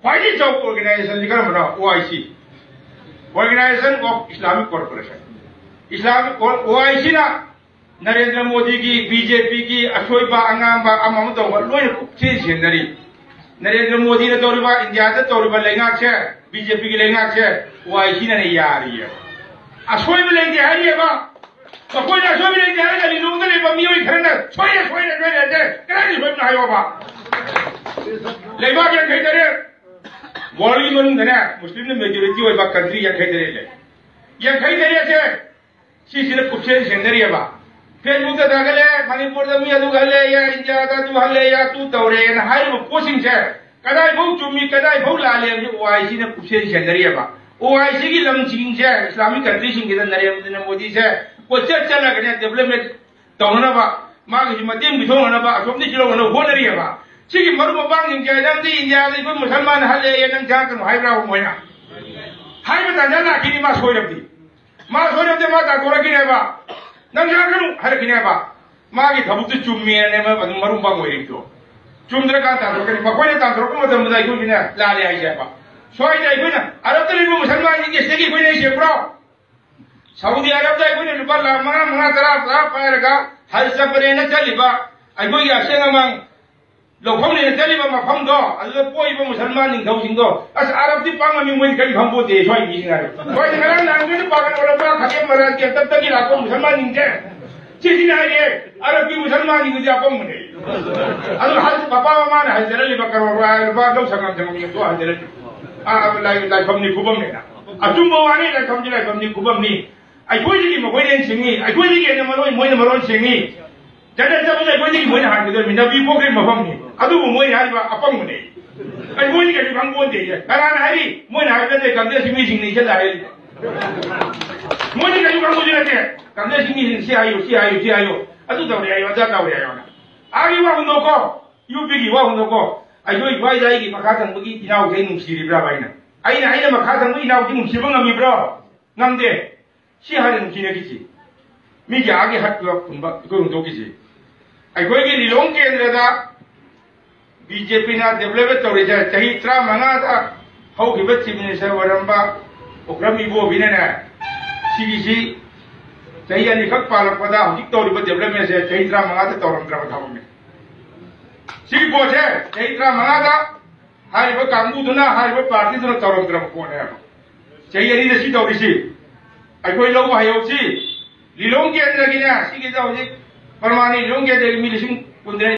ख्वाई चौ ऑर्गेनाइजेशन कम OIC organisation of Islamic corporation Islamic OIC ना नरेंद्र मोदी की BJP की अशोईबा अंगांबा अमम तौबा लोय कुपसे सेनरी नरेंद्र मोदी ने तौरिबा इंडिया से तौरिबा लेंगाक से BJP की लेंगाक से OIC ने नहीं आ रही है अशोईबा लेंगे है ये बा तो कोई ना अशोईबा लेंगे है ना लिलुंग ने बमियों इखरना छोये करानी छोये ना आयो बा लेबा क्या कहते हैं वर्ल्ड की मनुष्य ने मुस्लिम ने मेजॉरिटी होई बा कंट्री या कहते हैं ये कहते हैं से सीसी ने कुपसे सेनरी है बा फेसबुक से दागले मणिपुर में अदु गले या इंडिया दा तू हले या तू तौरे न हाई वो पोसिंग से कदाई बहु चुम्मी कदाई बहु लाले OIC ने कुछ सेंदरी है बा OIC की लमचिंग से इस्लामिक कंट्री सिंह के नरेंद्र मोदी से को चल गने डेवलपमेंट तौना बा माग हिमतेम बिथों ना बा असोमनी चिलो न होनरी है बा सिगी मरु बांग सिंह के नंदी इंडिया दे कोई मुसलमान हले या नंग जा कन हाई ब्रा मोयना हाई बता जाना कि मा सोयरबदी मा ता तोरा की है बा नंग जाकनु हर किने बा मागी थबुत चुम्मी ने मरुम बांग ओइरितो चुमद्र का ता रोकनि मखोने ता रोकम मदम मदाई को बिना लाले आई जाय बा सोय जाय कोना अरब तले मुसलमान के सेगी कोने सेप्रो सऊदी अरब जाय कोने लुबा ला मना तरा पायरगा हज सपरे न चलिबा आई कोई असेंग मंग लोखम ने चलिबा मफम दो अदु पोइबा मुसलमान निंग थौ दो अस अरब ति पांग मी मोइ कई खंबो दे सोय नि सिंगा सोय निंगा नांगे न पागन ओला बा खके मरा के तब तक लाको मुसलमान निंग जे चिजी ना रे अरब की मुसलमान निंग जे अपम ने अदु हज पापा मान हज जरली बकर बा दो सगम जमनी तो हज जरली आ लाई खमनी कुबम ने ना अचुम वानी लाई खमनी कुबम नि आई कोई जी म कोई ने सिंगी आई कोई जी के न मरोय मोय न मरोय सिंगी जने जब ने कोई जी मोय न हान के मिना बी पोखरे मफम नि अदु मोय हाइबा अपम ने आई मोय के बिफां बोन दे करान हाई मोय हाइबे ने कंदे सिमी सिंग नि चला है मोय के बिफां बोन दे कंदे सिमी सिंग सी आयो अदु दौरे आयो जा दौरे आयो ना आगी वा हुनो को यूपी की वा हुनो को आई कोई वाई जाई की मखा संग की इनाव जे नुसिरिब्रा बाइना आइना मखा संग इनाव जी नुसिबं ngamiब्रा ngamde si harin नुसिने किसी मी के आगे हट कुंबा को हुनो किसी आई कोई की लिलोंग केंद्र दा BJP ना डेवलप तौरे जा चाही 35 दा हौगिबा चीफ मिनिस्टर वरंबा ओक्रमी बो बिने ना CBC चाही अनि खक पालकपदा हजिक तौरिबा डेवलपमेंट से चाही 35 दा तौरमद्रा थाबमे सिगी पोछे चाही 35 दा हारिबा कांगुदुना हारिबा पार्टी दुना तौरमद्रा कोने चाही अनि दसी तौरिसी आई कोई लोग हायोसी लिलोंग केंद्र गिना सिगी दा हजिक परमानी लिलोंग के मिलिसिंग कुंद्रे